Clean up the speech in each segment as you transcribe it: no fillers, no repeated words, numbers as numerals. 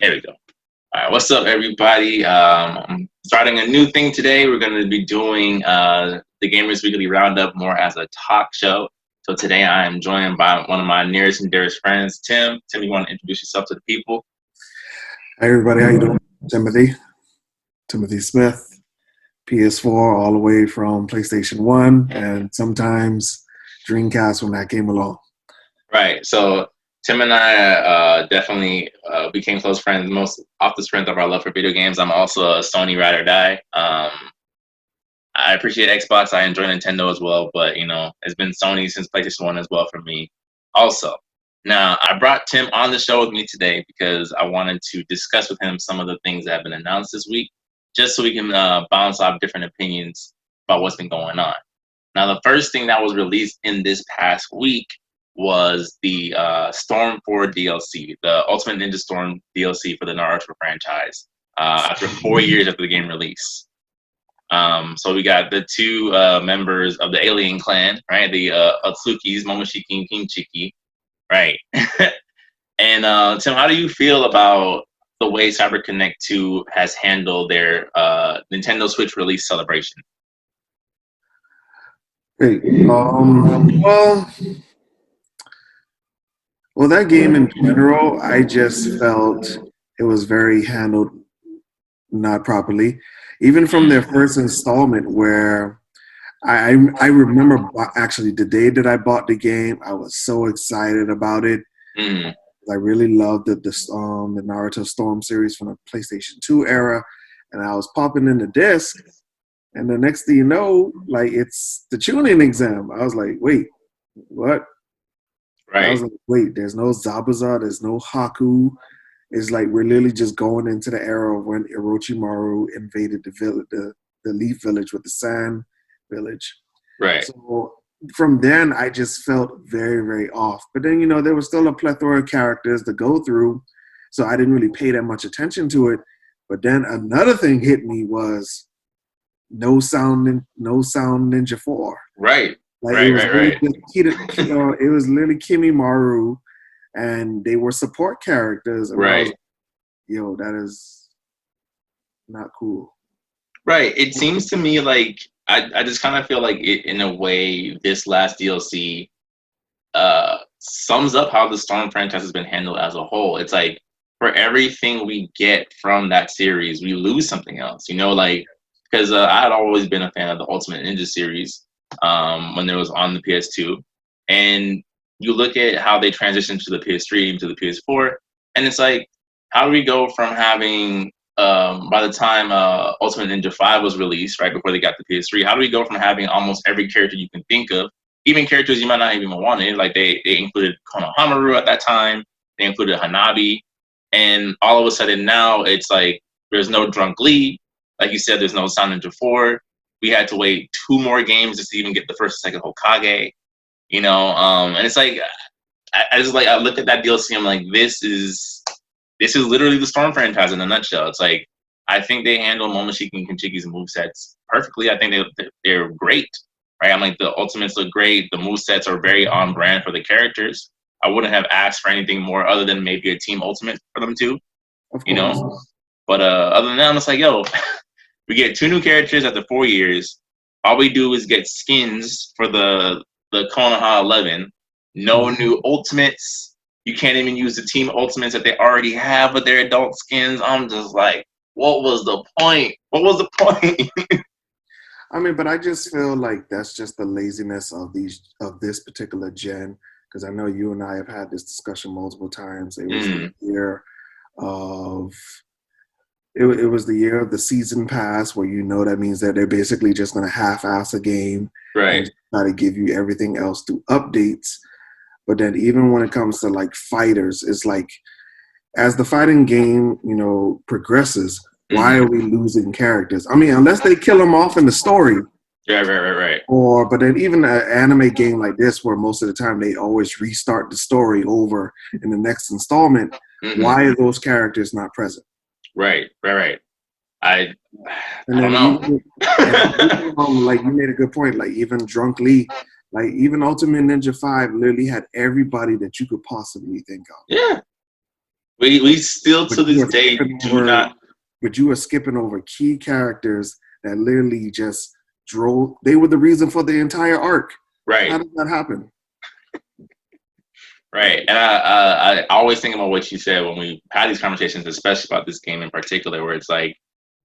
There we go. All right, what's up, everybody? I'm starting a new thing today. We're going to be doing the Gamers Weekly Roundup more as a talk show. So today I am joined by one of my nearest and dearest friends, Tim. Tim, you want to introduce yourself to the people? Hey everybody, how you doing? Timothy Smith, PS4 all the way from PlayStation 1 and sometimes Dreamcast when that came along. Right. So Tim and I definitely became close friends, most off the strength of our love for video games. I'm also a Sony ride or die. I appreciate Xbox. I enjoy Nintendo as well, but it's been Sony since PlayStation 1 as well for me. Also, now I brought Tim on the show with me today because I wanted to discuss with him some of the things that have been announced this week, just so we can bounce off different opinions about what's been going on. Now, the first thing that was released in this past week was the Storm 4 DLC, the Ultimate Ninja Storm DLC for the Naruto franchise, after 4 years after the game release. So we got the two members of the Alien Clan, right? The Otsukis, Momoshiki and Kinchiki, right? And Tim, how do you feel about the way CyberConnect 2 has handled their Nintendo Switch release celebration? Hey, well, that game in general, I just felt it was very handled not properly. Even from their first installment, where I remember actually the day that I bought the game, I was so excited about it. Mm. I really loved the Naruto Storm series from the PlayStation 2 era, and I was popping in the disc, and the next thing you know, like it's the tuning exam. I was like, wait, what? Right. I was like, wait, there's no Zabuza, there's no Haku. It's like we're literally just going into the era of when Orochimaru invaded the Leaf Village with the Sand Village. Right. So from then, I just felt very, very off. But then, there was still a plethora of characters to go through, so I didn't really pay that much attention to it. But then another thing hit me was no sound Ninja 4. Right. Like right. it was Right. it was literally Kimimaru, and they were support characters. And Right. I was like, yo, that is not cool. Right. It seems to me like I just kind of feel like it, in a way, this last DLC sums up how the Storm franchise has been handled as a whole. It's like for everything we get from that series, we lose something else. Like because I had always been a fan of the Ultimate Ninja series when it was on the PS2, and you look at how they transitioned to the PS3 to the PS4, and it's like, how do we go from having by the time Ultimate Ninja 5 was released, right before they got the PS3, how do we go from having almost every character you can think of, even characters you might not even wanted, like they included Konohamaru at that time, they included Hanabi, and all of a sudden now it's like there's no Drunk Lee, like you said, there's no Sound Ninja 4. We had to wait 2 more games just to even get the first and second Hokage, and it's like I look at that DLC, I'm like, this is literally the Storm franchise in a nutshell. It's like, I think they handle Momoshiki and Kinchiki's movesets perfectly. I think they're great, right? I'm like, the ultimates look great. The movesets are very on brand for the characters. I wouldn't have asked for anything more other than maybe a team ultimate for them too, Of course. But other than that, I'm just like, yo, we get 2 new characters after 4 years. All we do is get skins for the Konoha 11. No new ultimates. You can't even use the team ultimates that they already have with their adult skins. I'm just like, what was the point? What was the point? I mean, but I just feel like that's just the laziness of this particular gen. Because I know you and I have had this discussion multiple times. It was the year of it was the year of the season pass, where that means that they're basically just going to half-ass a game, Right. and try to give you everything else through updates. But then even when it comes to like fighters, it's like as the fighting game, progresses, why are we losing characters? I mean, unless they kill them off in the story. Yeah, right. But then even an anime game like this, where most of the time they always restart the story over in the next installment, why are those characters not present? Right. I don't know. Like you made a good point. Like even Drunk Lee, like even Ultimate Ninja 5 literally had everybody that you could possibly think of. Yeah. We still But to you this are day skipping do over, not. but you are skipping over key characters that literally just drove. They were the reason for the entire arc. How Right. did that happen? Right. And I always think about what you said when we had these conversations, especially about this game in particular, where it's like,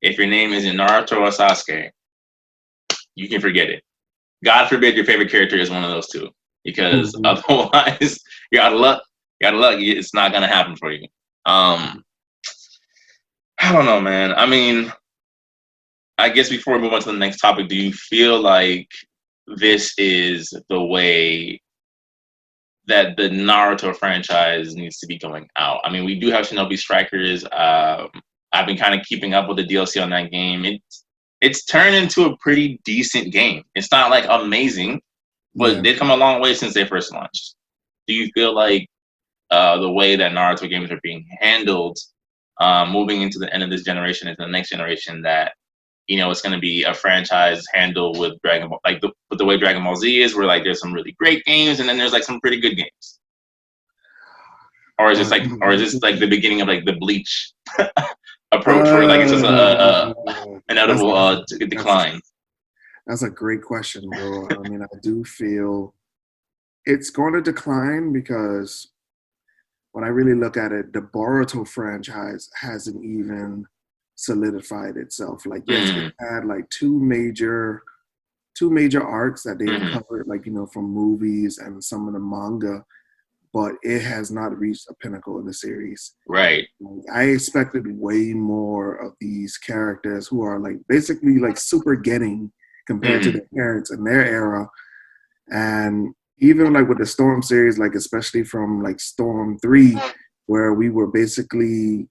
if your name isn't Naruto or Sasuke, you can forget it. God forbid your favorite character is one of those two, because Mhm. otherwise, you're out of luck. You're out of luck. It's not gonna happen for you. Um, I don't know, man. I mean, I guess before we move on to the next topic, do you feel like this is the way that the Naruto franchise needs to be going out? I mean, we do have Shinobi Strikers. I've been kind of keeping up with the DLC on that game. It's turned into a pretty decent game. It's not like amazing, but Yeah. they've come a long way since they first launched. Do you feel like the way that Naruto games are being handled, moving into the end of this generation, into the next generation, that it's going to be a franchise handled with Dragon Ball, like with the way Dragon Ball Z is, where like there's some really great games and then there's like some pretty good games, or is this like the beginning of like the Bleach approach, where like it's just a that's inevitable that's decline? that's a great question, bro. I mean, I do feel it's going to decline because when I really look at it, the Boruto franchise hasn't even solidified itself. Like, yes, it Mm, had like two major arcs that they've hmm. covered, like from movies and some of the manga, but it has not reached a pinnacle in the series. Right. I expected way more of these characters who are like basically like super getting compared to Hmm. their parents in their era. And even like with the Storm series, like especially from like Storm 3, where we were basically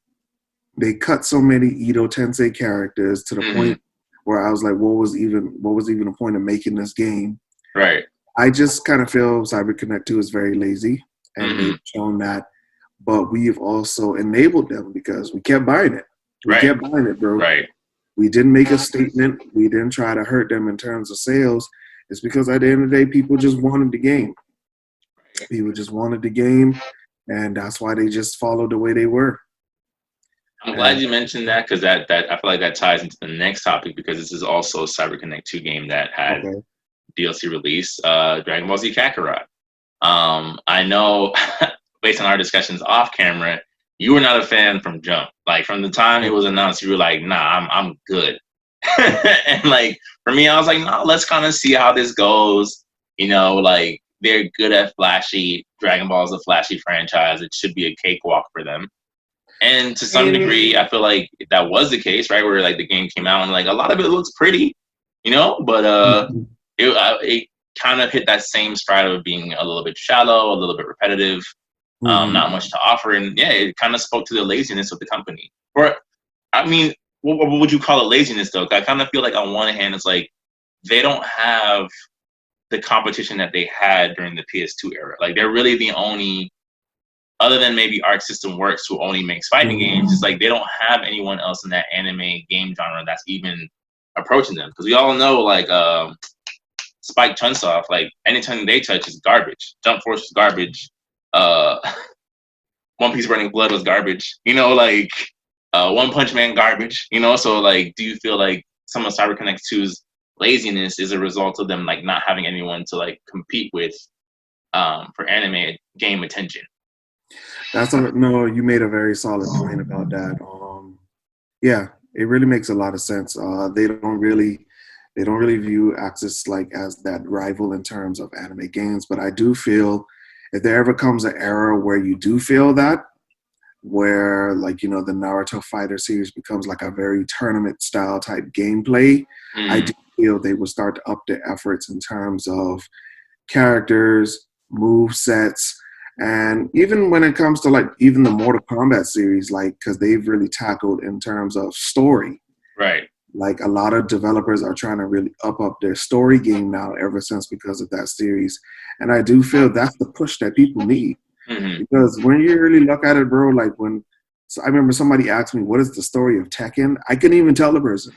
they cut so many Edo Tensei characters to the Hmm. point where I was like, what was even the point of making this game? Right. I just kind of feel CyberConnect 2 is very lazy, and Hmm. they've shown that. But we've also enabled them because we kept buying it. We Right. kept buying it, bro. Right. We didn't make a statement. We didn't try to hurt them in terms of sales. It's because at the end of the day, people just wanted the game. People just wanted the game, and that's why they just followed the way they were. I'm glad And you mentioned that, because that I feel like that ties into the next topic, because this is also a CyberConnect 2 game that had okay, DLC release, Dragon Ball Z Kakarot. I know based on our discussions off camera, you were not a fan from jump. Like from the time it was announced, you were like, "Nah, I'm good." And like for me, I was like, "No, let's kind of see how this goes." Like they're good at flashy. Dragon Ball is a flashy franchise. It should be a cakewalk for them. And to some degree, I feel like that was the case, right? Where like the game came out and like a lot of it looks pretty, but it kind of hit that same stride of being a little bit shallow, a little bit repetitive, mm-hmm. not much to offer, and yeah, it kind of spoke to the laziness of the company. Or, I mean, what would you call it laziness though? 'Cause I kind of feel like on one hand, it's like they don't have the competition that they had during the PS2 era. Like they're really the only, other than maybe Arc System Works, who only makes fighting games. It's like they don't have anyone else in that anime game genre that's even approaching them. Because we all know, like Spike Chunsoft, like anything they touch is garbage. Jump Force is garbage. Uh, One Piece Burning Blood was garbage. Like One Punch Man garbage. So like, do you feel like some of CyberConnect 2's laziness is a result of them like not having anyone to like compete with for anime game attention? No, you made a very solid point about that. Yeah, it really makes a lot of sense. They don't really view Axis like as that rival in terms of anime games, but I do feel if there ever comes an era where you do feel that, where like the Naruto Fighter series becomes like a very tournament style type gameplay, I Mm, do feel they will start to up their efforts in terms of characters, move sets, and even when it comes to like even the Mortal Kombat series, like because they've really tackled in terms of story. right. Like a lot of developers are trying to really up their story game now ever since because of that series. And I do feel that's the push that people need. Hmm. Because when you really look at it, bro, like so I remember somebody asked me, what is the story of Tekken? I couldn't even tell the person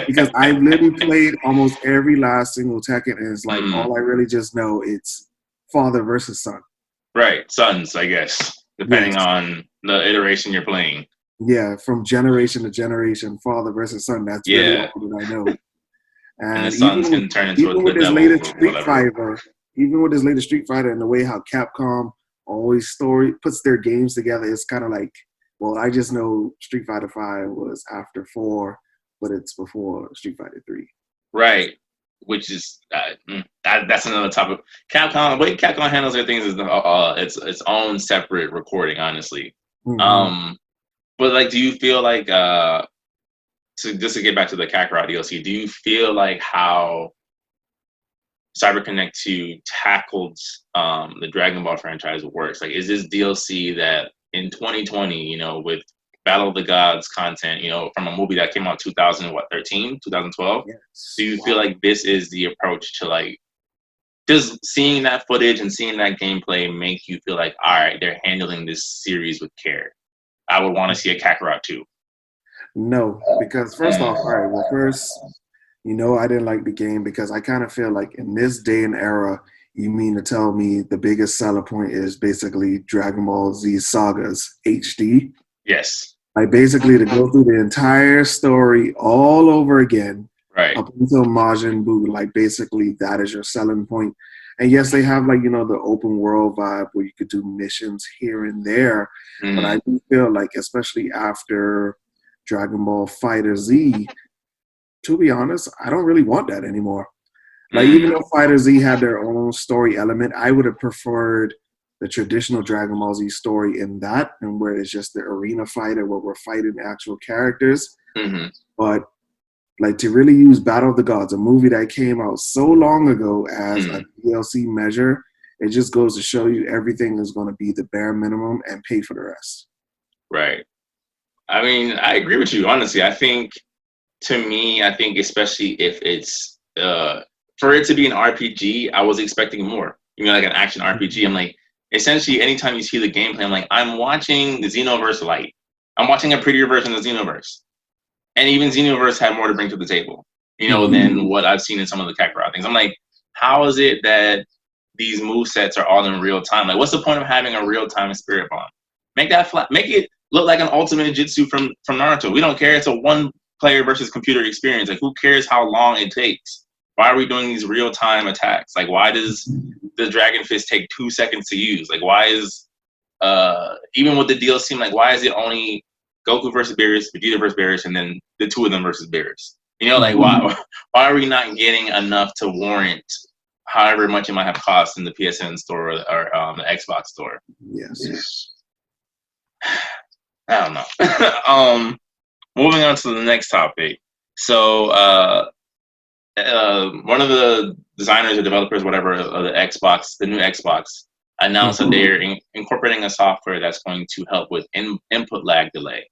because I literally played almost every last single Tekken, and it's like Mm, all I really just know it's father versus son. right, sons, I guess, depending Yes, on. the iteration you're playing. Yeah, from generation to generation, father versus son. That's really Yeah, all that I know. and the And sons can turn into even the with this devil latest or Street whatever. Fighter, and the way how Capcom always puts their games together, it's kind of like, well, I just know Street Fighter 5 was after 4, but it's before Street Fighter 3. Right, which is that's another topic. Capcom, the way Capcom handles their things is its own separate recording, honestly. Mm-hmm. But like, do you feel like to just to get back to the Kakarot DLC, do you feel like how CyberConnect 2 tackled the Dragon Ball franchise works? Like, is this DLC that in 2020, with Battle of the Gods content, from a movie that came out 2013, 2012, do Yes. you feel like this is the approach to like just seeing that footage and seeing that gameplay make you feel like, all right, they're handling this series with care? I would want to see a Kakarot 2. No, because first off, all right, well, first, I didn't like the game because I kind of feel like in this day and era, you mean to tell me the biggest seller point is basically Dragon Ball Z Sagas HD? Yes. Like basically to go through the entire story all over again Right. up until Majin Buu, like basically that is your selling point. And yes, they have like, the open world vibe where you could do missions here and there. But I do feel like, especially after Dragon Ball Fighter Z, to be honest, I don't really want that anymore. Like even though Fighter Z had their own story element, I would have preferred the traditional Dragon Ball Z story in that, and where it's just the arena fighter where we're fighting actual characters. Mm-hmm. But like to really use Battle of the Gods, a movie that came out so long ago, as a DLC measure, it just goes to show you everything is going to be the bare minimum and pay for the rest. Right. I mean, I agree with you, honestly. I think especially if it's for it to be an RPG, I was expecting more. Like an action RPG. I'm like, essentially, anytime you see the gameplay, I'm like, I'm watching the Xenoverse Lite. I'm watching a prettier version of Xenoverse. And even Xenoverse had more to bring to the table, than what I've seen in some of the Kakarot things. I'm like, how is it that these movesets are all in real time? Like, what's the point of having a real time Spirit Bomb? Make that flat. Make it look like an Ultimate Jutsu from Naruto. We don't care. It's a one player versus computer experience. Like, who cares how long it takes? Why are we doing these real time attacks? Like, why does the Dragon Fist take 2 seconds to use? Like, why is even with the DLC, like, why is it only Goku versus Beerus, Vegeta versus Beerus, and then the two of them versus Beerus? Like, why are we not getting enough to warrant however much it might have cost in the PSN store or the Xbox store? Yes. I don't know. Moving on to the next topic. So, one of the designers or developers, whatever, of the new Xbox, announced that they're incorporating a software that's going to help with input lag delay.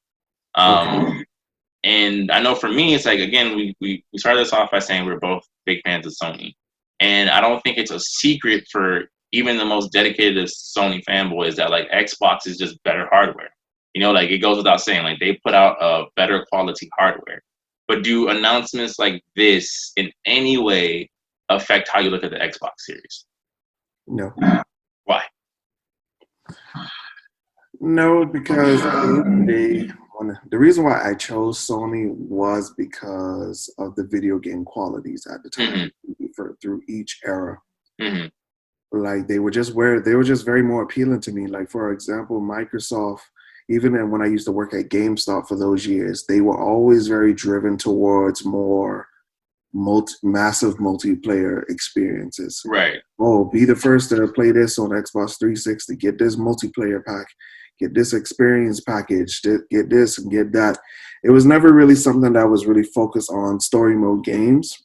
And I know for me, it's like, again, we started this off by saying we're both big fans of Sony. And I don't think it's a secret for even the most dedicated Sony fanboys that like Xbox is just better hardware. Like it goes without saying, like they put out a better quality hardware. But do announcements like this in any way affect how you look at the Xbox series? No. Why? No, because at the end of the day, the reason why I chose Sony was because of the video game qualities at the time through each era. Like they were just very more appealing to me. Like for example, Microsoft, even when I used to work at GameStop for those years, they were always very driven towards more massive multiplayer experiences. Right. Oh, be the first to play this on Xbox 360. Get this multiplayer pack. Get this experience package. Get this and get that. It was never really something that was really focused on story mode games,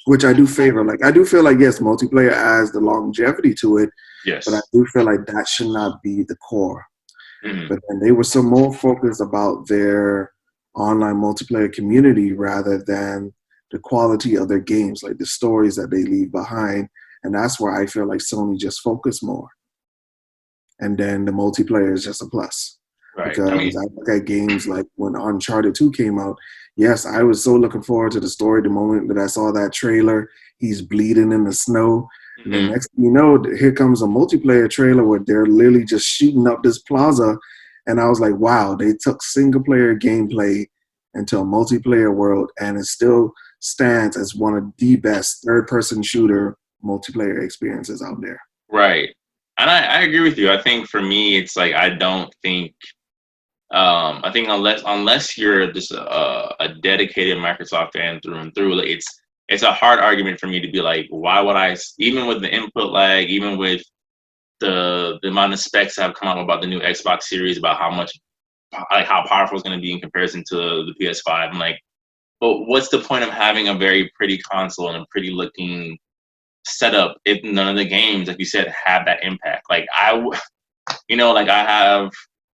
which I do favor. Like I do feel like yes, multiplayer adds the longevity to it. Yes. But I do feel like that should not be the core. But then they were so more focused about their online multiplayer community rather than the quality of their games, like the stories that they leave behind. And that's where I feel like Sony just focused more. And then the multiplayer is just a plus. Right. Because I look at games like when Uncharted 2 came out, yes, I was so looking forward to the story the moment that I saw that trailer. He's bleeding in the snow. And then next thing you know, here comes a multiplayer trailer where they're literally just shooting up this plaza And I was like, wow, they took single player gameplay into a multiplayer world, and it still stands as one of the best third person shooter multiplayer experiences out there. Right. And I agree with you. I think for me, it's like I don't think I think unless you're just a dedicated Microsoft fan through and through, like it's a hard argument for me to be like, why would I, even with the input lag, even with the amount of specs that have come out about the new Xbox Series, about how much, like how powerful it's going to be in comparison to the PS5. I'm like, but what's the point of having a very pretty console and a pretty looking setup if none of the games, like you said, have that impact? Like like I have,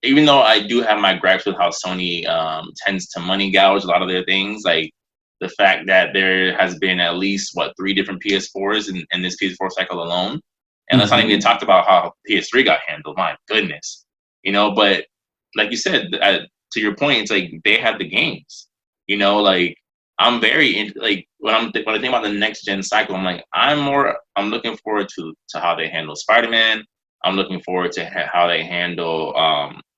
even though I do have my gripes with how Sony tends to money gouge a lot of their things, like the fact that there has been at least 3 different PS4s in this PS4 cycle alone, and let's not even talk about how PS3 got handled. My goodness, But like you said, to your point, it's like they had the games. Like I'm very like when I think about the next gen cycle, I'm like I'm looking forward to how they handle Spider-Man. I'm looking forward to how they handle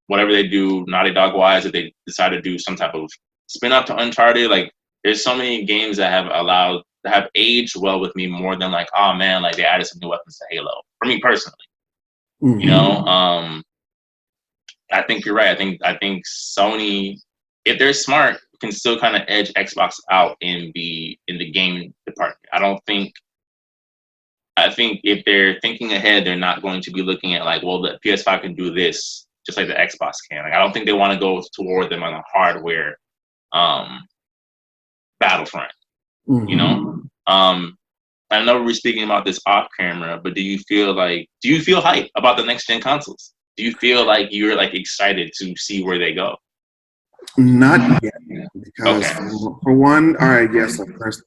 whatever they do Naughty Dog wise. If they decide to do some type of spin off to Uncharted, like there's so many games that have aged well with me more than like, oh man, like they added some new weapons to Halo. For me personally, I think you're right. I think Sony, if they're smart, can still kind of edge Xbox out in the game department. I think if they're thinking ahead, they're not going to be looking at like, well, the PS5 can do this just like the Xbox can. Like, I don't think they want to go toward them on a hardware battlefront. I know we're speaking about this off camera, but do you feel hype about the next gen consoles? Do you feel like you're like excited to see where they go? Not yet, because for one, all right, yes, of course,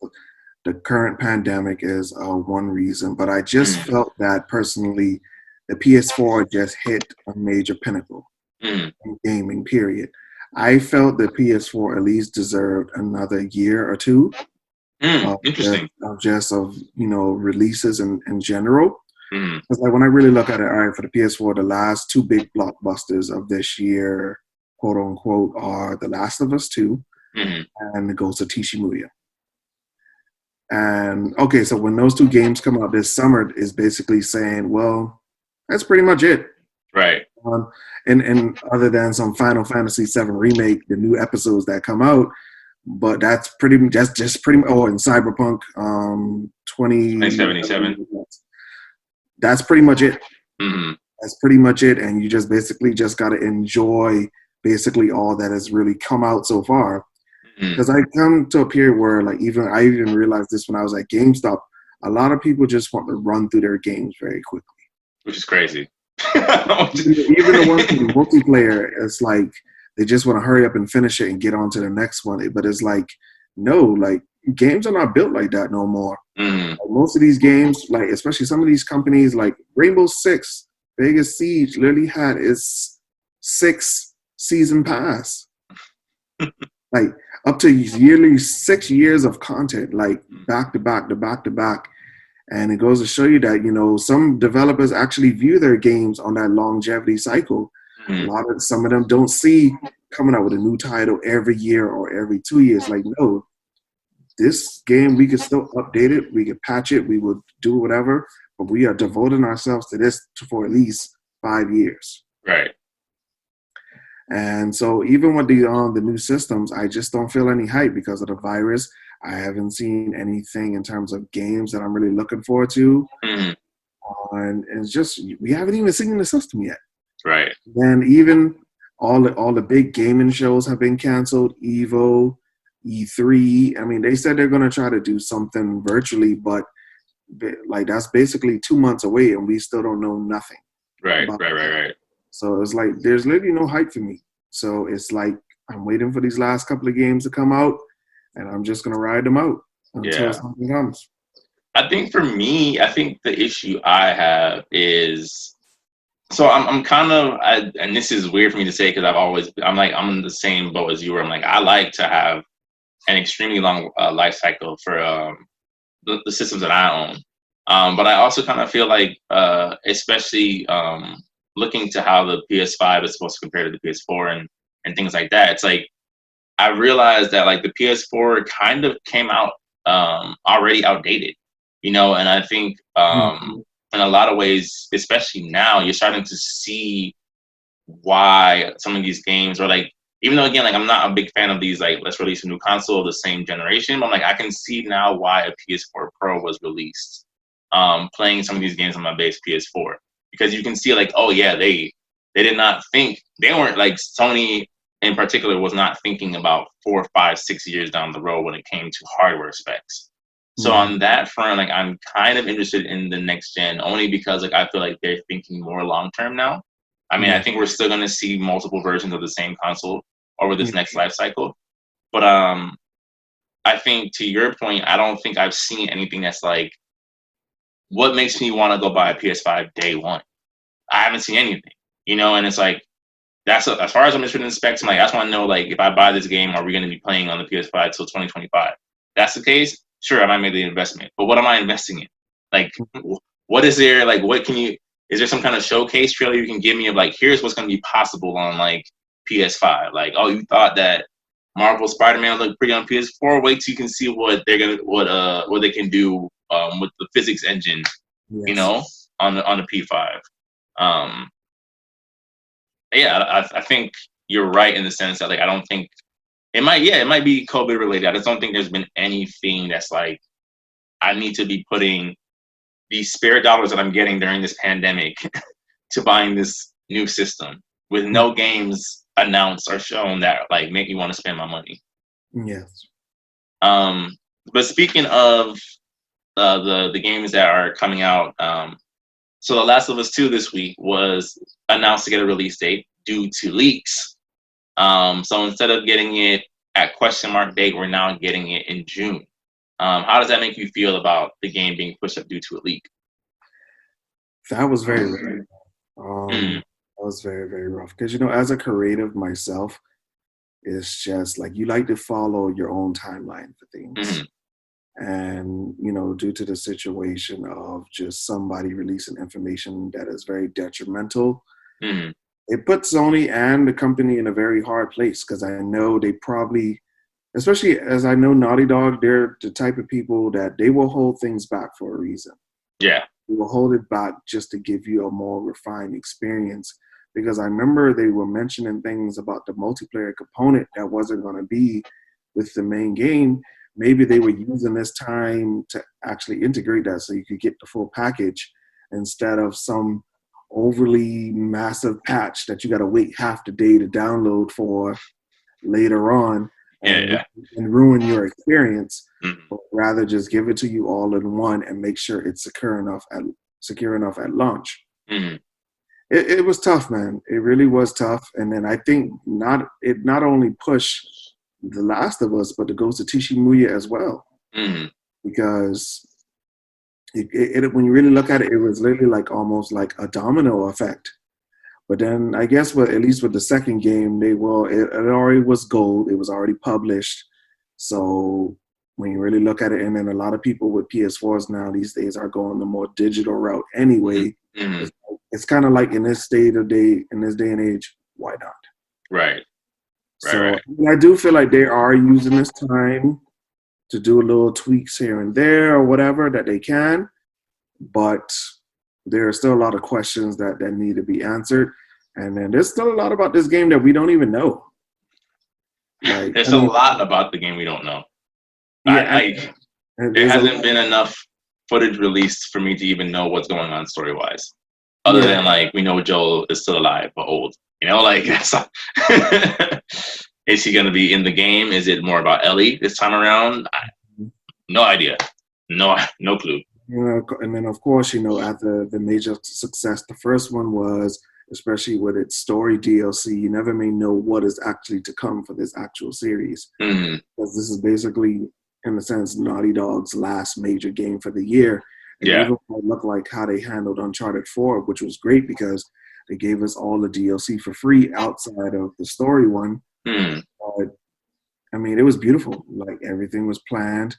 the current pandemic is one reason, but I just felt that personally, the PS4 just hit a major pinnacle in gaming. Period. I felt the PS4 at least deserved another year or two interesting. of releases in general. Because like when I really look at it, all right, for the PS4, the last 2 big blockbusters of this year, quote unquote, are The Last of Us 2 and The Ghost of Tsushima. And okay, so when those 2 games come out this summer, is basically saying, well, that's pretty much it, right? And other than some Final Fantasy VII remake, the new episodes that come out, but that's just pretty. Oh, and Cyberpunk 2077. That's pretty much it. That's pretty much it, and you just basically just got to enjoy basically all that has really come out so far. Because I come to a period where, like, I even realized this when I was at GameStop, a lot of people just want to run through their games very quickly, which is crazy. Even the ones in the multiplayer, it's like they just want to hurry up and finish it and get on to the next one. But it's like, no, like games are not built like that no more. Like, most of these games, like especially some of these companies, like Rainbow Six, Vegas Siege, literally had its 6 season pass. Like up to yearly 6 years of content, like back to back to back to back. And it goes to show you that, some developers actually view their games on that longevity cycle. Some of them don't see coming out with a new title every year or every 2 years. Like, no, this game, we could still update it. We could patch it. We would do whatever, but we are devoting ourselves to this for at least 5 years. Right. And so even with the new systems, I just don't feel any hype because of the virus. I haven't seen anything in terms of games that I'm really looking forward to. And it's just, we haven't even seen the system yet. Right. And even all the big gaming shows have been canceled. EVO, E3. I mean, they said they're going to try to do something virtually, but like that's basically 2 months away and we still don't know nothing. Right. So it's like there's literally no hype for me. So it's like I'm waiting for these last couple of games to come out, and I'm just gonna ride them out until something comes. I think for me, the issue I have is, so I'm kind of, and this is weird for me to say because I'm in the same boat as you were. I'm like, I like to have an extremely long life cycle for the systems that I own. But I also kind of feel like, especially looking to how the PS5 is supposed to compare to the PS4 and things like that, it's like I realized that like the PS4 kind of came out already outdated, you know, and I think Mhm. in a lot of ways, especially now, you're starting to see why some of these games are like, even though again, like I'm not a big fan of these, like let's release a new console of the same generation, but I'm like I can see now why a PS4 Pro was released. Playing some of these games on my base PS4 because you can see like, oh yeah, they did not think they weren't like Sony in particular was not thinking about 4, 5, 6 years down the road when it came to hardware specs. So Yeah. on that front, like I'm kind of interested in the next gen only because like I feel like they're thinking more long term now. I mean, I Yeah. think we're still going to see multiple versions of the same console over this Yeah. next life cycle. But I think to your point, I don't think I've seen anything that's like what makes me want to go buy a PS5 day one. I haven't seen anything, you know, and it's like as far as I'm interested in specs. I'm like, I just want to know like if I buy this game, are we going to be playing on the PS5 till 2025? That's the case. Sure, I might make the investment, but what am I investing in? Like, what is there? Like, what can you? Is there some kind of showcase trailer you can give me of like, here's what's going to be possible on like PS5? Like, oh, you thought that Marvel Spider-Man looked pretty on PS4. Wait till you can see what they're gonna what they can do with the physics engine, you Yes. know, on the P5. Um, yeah, I think you're right in the sense that like I don't think it might be COVID related. I just don't think there's been anything that's like I need to be putting these spare dollars that I'm getting during this pandemic to buying this new system with no games announced or shown that like make me want to spend my money. Yes. Um, but speaking of the games that are coming out, so The Last of Us 2 this week was announced to get a release date due to leaks. So instead of getting it at question mark date, we're now getting it in June. How does that make you feel about the game being pushed up due to a leak? That was very rough. Mm, That was very, very rough. Because, you know, as a creative myself, it's just like you like to follow your own timeline for things. mm, And, you know, due to the situation of just somebody releasing information that is very detrimental, mm, it put Sony and the company in a very hard place because I know they probably, especially as I know Naughty Dog, they're the type of people that they will hold things back for a reason. yeah, They will hold it back just to give you a more refined experience. Because I remember they were mentioning things about the multiplayer component that wasn't going to be with the main game. Maybe they were using this time to actually integrate that so you could get the full package instead of some overly massive patch that you got to wait half the day to download for later on and, yeah, and ruin your experience, mm, but rather just give it to you all in one and make sure it's secure enough at launch. mm, It was tough, man. It really was tough. And then I think not only pushed The Last of Us, but the Ghost of Tsushima as well, mm, because when you really look at it, it was literally like almost like a domino effect. But then I guess at least with the second game, it already was gold. It was already published. So when you really look at it, and then a lot of people with PS4s now these days are going the more digital route mm, anyway. mm, It's kind of like in this day and age, why not? right, right, So right, I mean, I do feel like they are using this time to do a little tweaks here and there or whatever that they can, but there are still a lot of questions that need to be answered. And then there's still a lot about this game that we don't even know. Like, I There's a mean, lot about the game we don't know. I yeah, like and there there's a hasn't been enough footage released for me to even know what's going on story wise. Other yeah, than like we know Joel is still alive but old. You know, like is he gonna be in the game? Is it more about Ellie this time around? No idea. No clue. you know, and then of course, you know, after the major success, the first one was, especially with its story DLC, you never may know what is actually to come for this actual series. Mm, Because this is basically, in a sense, Naughty Dog's last major game for the year. And yeah. even it looked like how they handled Uncharted 4, which was great because they gave us all the DLC for free outside of the story one. Mm, But I mean, it was beautiful. Like everything was planned.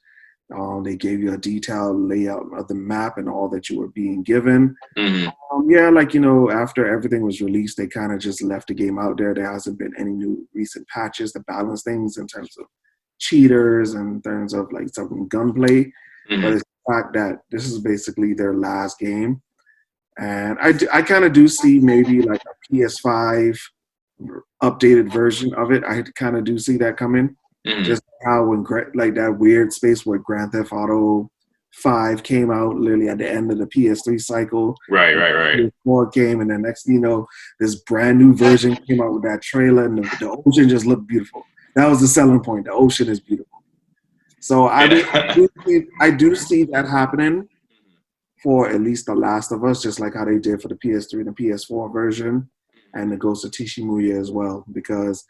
They gave you a detailed layout of the map and all that you were being given. mm, Yeah, like, you know, after everything was released, they kind of just left the game out there. There hasn't been any new recent patches to balance things in terms of cheaters and in terms of like some gunplay. But Hmm. it's the fact that this is basically their last game. And I kind of do see maybe like a PS5 updated version of it. I kind of do see that coming. Hmm. Just how when like that weird space where Grand Theft Auto 5 came out literally at the end of the PS3 cycle. Right, And right, right. PS4 came, and then next thing you know, this brand new version came out with that trailer, and the ocean just looked beautiful. That was the selling point. The ocean is beautiful. So I mean, Yeah. I do see that happening for at least The Last of Us, just like how they did for the PS3 and the PS4 version, and the Ghost of Tsushima as well, because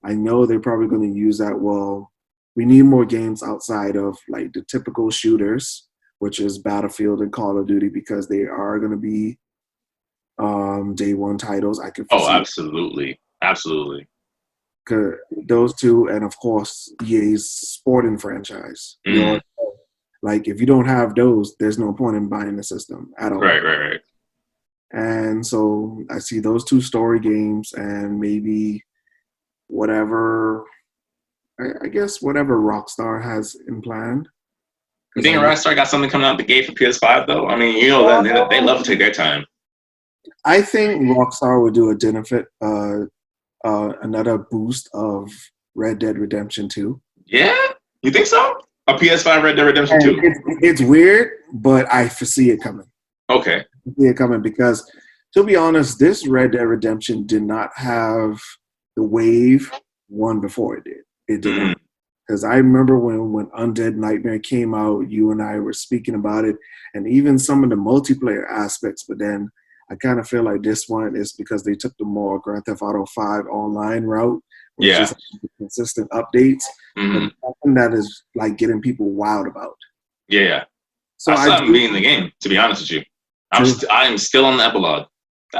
I know they're probably going to use that. Well, we need more games outside of like the typical shooters, which is Battlefield and Call of Duty, because they are going to be day one titles. I can Oh, foresee absolutely, absolutely. those two, and of course EA's sporting franchise. We Mm. all like if you don't have those, there's no point in buying the system at all. Right, right, right. And so I see those two story games and maybe whatever, I guess, whatever Rockstar has in plan. You Because think I know, Rockstar got something coming out the gate for PS5 though? I mean, you know that they love to take their time. I think Rockstar would do a benefit, another boost of Red Dead Redemption 2. Yeah, you think so? A PS5 Red Dead Redemption And 2. it's weird, but I foresee it coming. Okay. I see it coming because, to be honest, this Red Dead Redemption did not have the wave one before it did. It did Mm. not. Because I remember when Undead Nightmare came out, you and I were speaking about it, and even some of the multiplayer aspects. But then I kind of feel like this one is because they took the more Grand Theft Auto 5 online route, where it's Yeah. just consistent updates, but Hmm. nothing that is like getting people wowed about. Yeah, yeah. So I I still haven't do beaten the game, to be honest with you. too. I am still on the epilogue.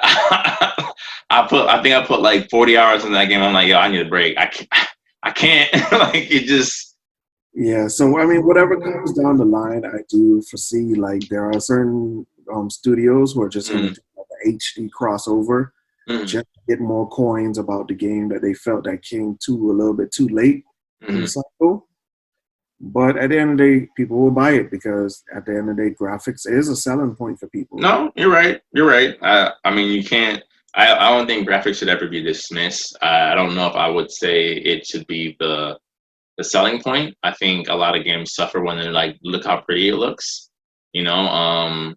I think I put like 40 hours in that game. I'm like, yo, I need a break. I can't. Like it just. Yeah, so I mean, whatever comes down the line, I do foresee like there are certain studios who are just going to Mm, do like an HD crossover, mm, just to get more coins about the game that they felt that came too a little bit too late in the mm. cycle. But at the end of the day, people will buy it because at the end of the day, graphics is a selling point for people. No, you're right. You're right. I mean, you can't. I don't think graphics should ever be dismissed. I don't know if I would say it should be the selling point. I think a lot of games suffer when they're like, look how pretty it looks. You know,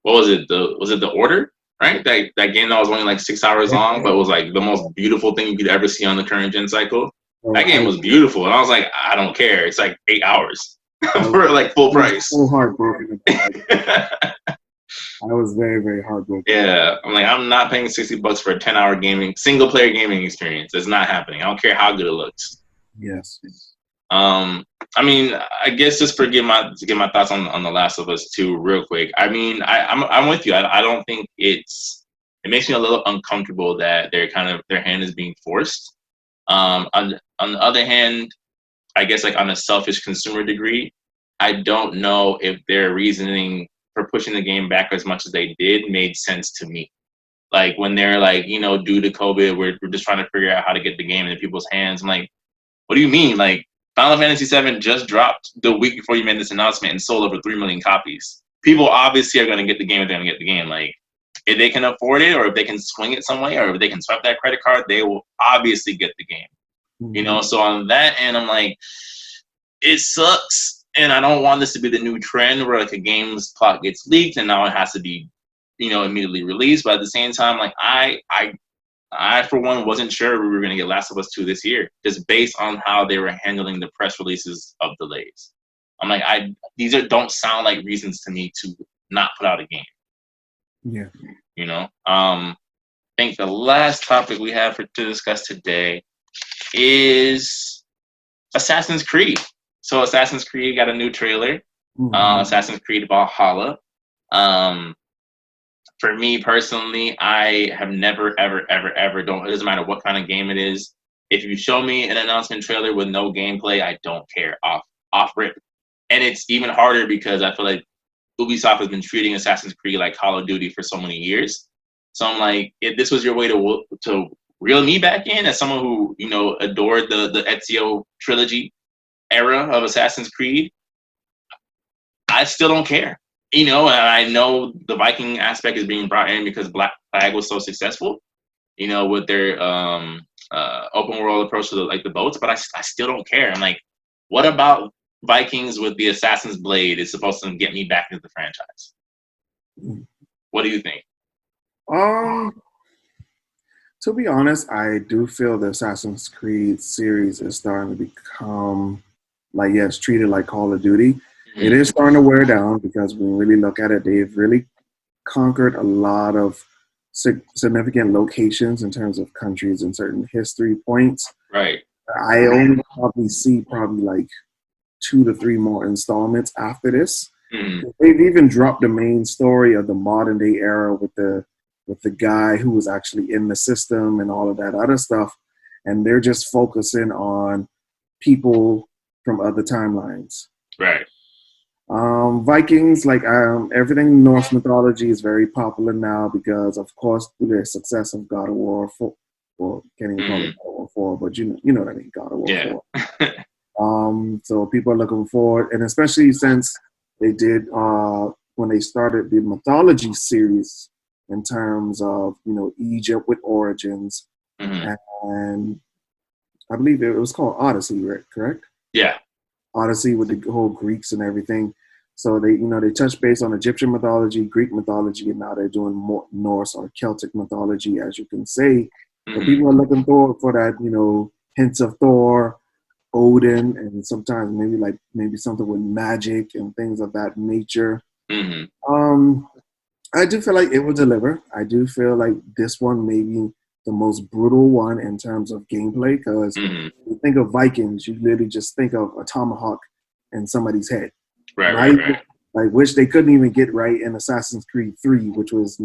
what was it? The Order, right? That game that was only like 6 hours long, but was like the most beautiful thing you could ever see on the current gen cycle. So That game was beautiful, and I was like, I don't care. It's like 8 hours I was for like full price. so heartbroken about it. I was very, very heartbroken. Yeah, I'm like, I'm not paying $60 for a 10-hour gaming single player gaming experience. It's not happening. I don't care how good it looks. Yes. Um, I mean, I guess just for get my thoughts on The Last of Us 2 real quick. I mean, I'm with you. I don't think it makes me a little uncomfortable that their hand is being forced. On the other hand, I guess like on a selfish consumer degree, I don't know if their reasoning for pushing the game back as much as they did made sense to me. Like when they're like, due to COVID, we're just trying to figure out how to get the game into people's hands. I'm like, what do you mean? Like Final Fantasy VII just dropped the week before you made this announcement and sold over 3 million copies. People obviously are going to get the game if they're going to get the game. Like if they can afford it, or if they can swing it some way, or if they can swipe that credit card, they will obviously get the game. Mm-hmm. So on that end, I'm like, it sucks, and I don't want this to be the new trend where like a game's plot gets leaked and now it has to be, immediately released. But at the same time, like I for one wasn't sure we were going to get Last of Us 2 this year, just based on how they were handling the press releases of delays. I'm like, don't sound like reasons to me to not put out a game. Yeah. I think the last topic we have to discuss today is Assassin's Creed. So Assassin's Creed got a new trailer. Mm-hmm. Assassin's Creed Valhalla. For me personally, I have never, ever, ever, ever don't. It doesn't matter what kind of game it is. If you show me an announcement trailer with no gameplay, I don't care. Off rip. And it's even harder because I feel like Ubisoft has been treating Assassin's Creed like Call of Duty for so many years So I'm like, if this was your way to reel me back in as someone who adored the Ezio trilogy era of Assassin's Creed, I still don't care. And I know the Viking aspect is being brought in because Black Flag was so successful, with their open world approach to the boats, but I still don't care. I'm like, what about Vikings with the Assassin's Blade is supposed to get me back into the franchise? What do you think? To be honest, I do feel the Assassin's Creed series is starting to become it's treated like Call of Duty. It is starting to wear down because when we really look at it, they've really conquered a lot of significant locations in terms of countries and certain history points. Right. I only probably see like 2 to 3 more installments after this. They've even dropped the main story of the modern day era with the guy who was actually in the system and all of that other stuff, and they're just focusing on people from other timelines. Right. Vikings, everything Norse mythology is very popular now because, of course, through the success of God of War 4. Well, can't even call it God of War 4, but you know what I mean, God of War 4. So people are looking forward, and especially since they did when they started the mythology series in terms of Egypt with Origins, and I believe it was called Odyssey, right? Correct? Yeah. Odyssey with the whole Greeks and everything. So they they touch base on Egyptian mythology, Greek mythology, and now they're doing more Norse or Celtic mythology, as you can say. So people are looking forward for that, hints of Thor, Odin, and sometimes maybe something with magic and things of that nature. I do feel like it will deliver. I do feel like this one may be the most brutal one in terms of gameplay because you think of Vikings, you literally just think of a tomahawk in somebody's head. Right. Which they couldn't even get right in Assassin's Creed 3, which was a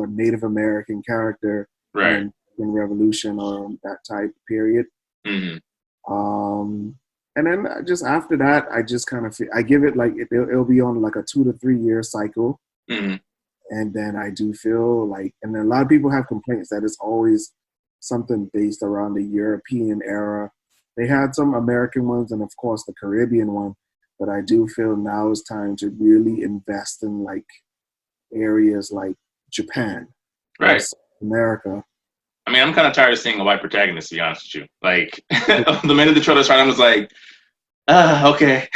Native American character in Revolution or that type period. And then just after that, I just kind of I give it it'll be on like a 2 to 3 year cycle. And then I do feel and then a lot of people have complaints that it's always something based around the European era. They had some American ones and of course the Caribbean one, but I do feel now is time to really invest in areas like Japan, right, America. I mean, I'm kind of tired of seeing a white protagonist, to be honest with you. The minute the trailer started, I was like, okay.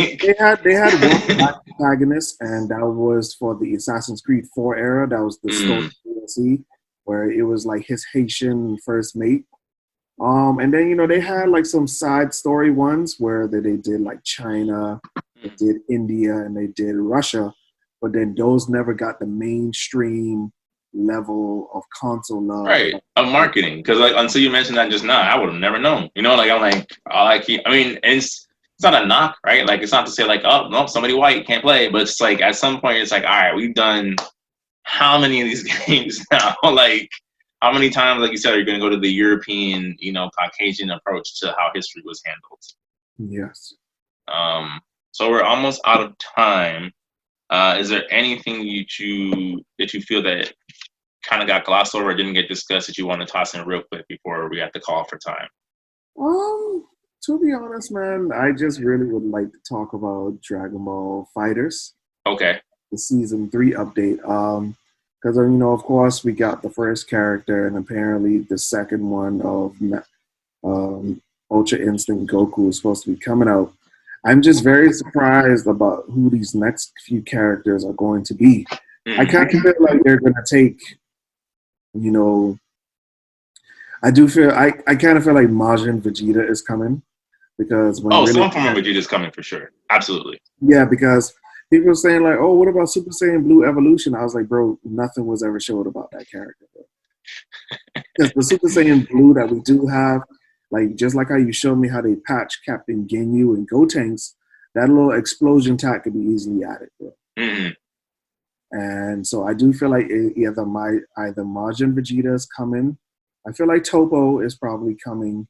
They had one black protagonist, and that was for the Assassin's Creed 4 era. That was the story DLC, where it was his Haitian first mate. And then they had some side story ones where they did China, they did India, and they did Russia, but then those never got the mainstream level of console love. Right, of marketing. Because until you mentioned that just now, I would have never known. I'm it's not a knock, right? It's not to say oh no, somebody white can't play, but it's at some point it's all right, we've done how many of these games now? How many times, like you said, are you going to go to the European, Caucasian approach to how history was handled? Yes. So we're almost out of time. Is there anything that you feel that kind of got glossed over or didn't get discussed that you want to toss in real quick before we have to call for time? To be honest, man, I just really would like to talk about Dragon Ball FighterZ. Okay. The season 3 update. Because of course, we got the first character, and apparently the second one of Ultra Instinct Goku is supposed to be coming out. I'm just very surprised about who these next few characters are going to be. I kind of feel like they're going to take, I kind of feel like Majin Vegeta is coming because some form of Vegeta is coming for sure, absolutely. Yeah, because people are saying oh, what about Super Saiyan Blue Evolution? I was like, bro, nothing was ever showed about that character. Because the Super Saiyan Blue that we do have, just like how you showed me how they patch Captain Ginyu and Gotenks, that little explosion tag could be easily added, bro. And so I do feel like either Majin Vegeta is coming. I feel like Topo is probably coming.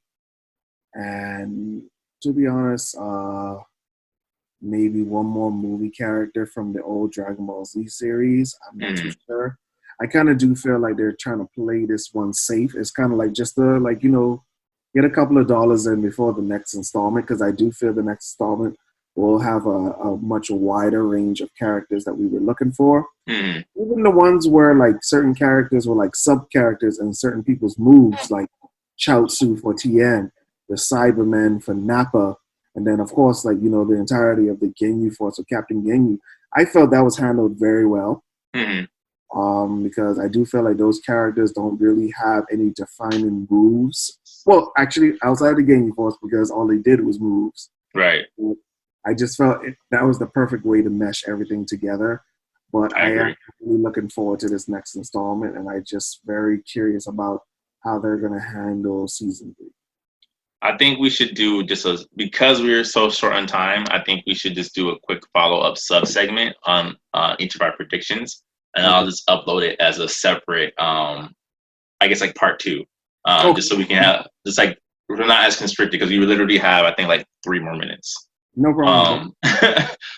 And to be honest, maybe one more movie character from the old Dragon Ball Z series. I'm not too sure. I kind of do feel like they're trying to play this one safe. It's kind of like just to like get a couple of dollars in before the next installment, because I do feel the next installment will have a much wider range of characters that we were looking for. Mm. Even the ones where like certain characters were like sub characters and certain people's moves, like Chaozu for Tien, the Cybermen for Nappa, and then of course like the entirety of the Ginyu Force of Captain Ginyu. I felt that was handled very well. Mm. Because I do feel like those characters don't really have any defining moves. Well, actually, outside the Ginyu Force, because all they did was moves. Right. I just felt that was the perfect way to mesh everything together. But I am really looking forward to this next installment, and I'm just very curious about how they're going to handle season 3. I think we should do because we're so short on time, I think we should just do a quick follow-up sub-segment on each of our predictions, and I'll just upload it as a separate, I guess like part 2, just so we can have, just like, we're not as constricted because we literally have, I think, like 3 more minutes. No problem.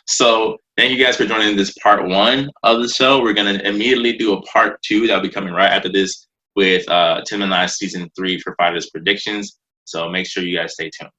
So thank you guys for joining this part 1 of the show. We're going to immediately do a part 2 that'll be coming right after this with Tim and I season 3 for Fighters predictions. So make sure you guys stay tuned.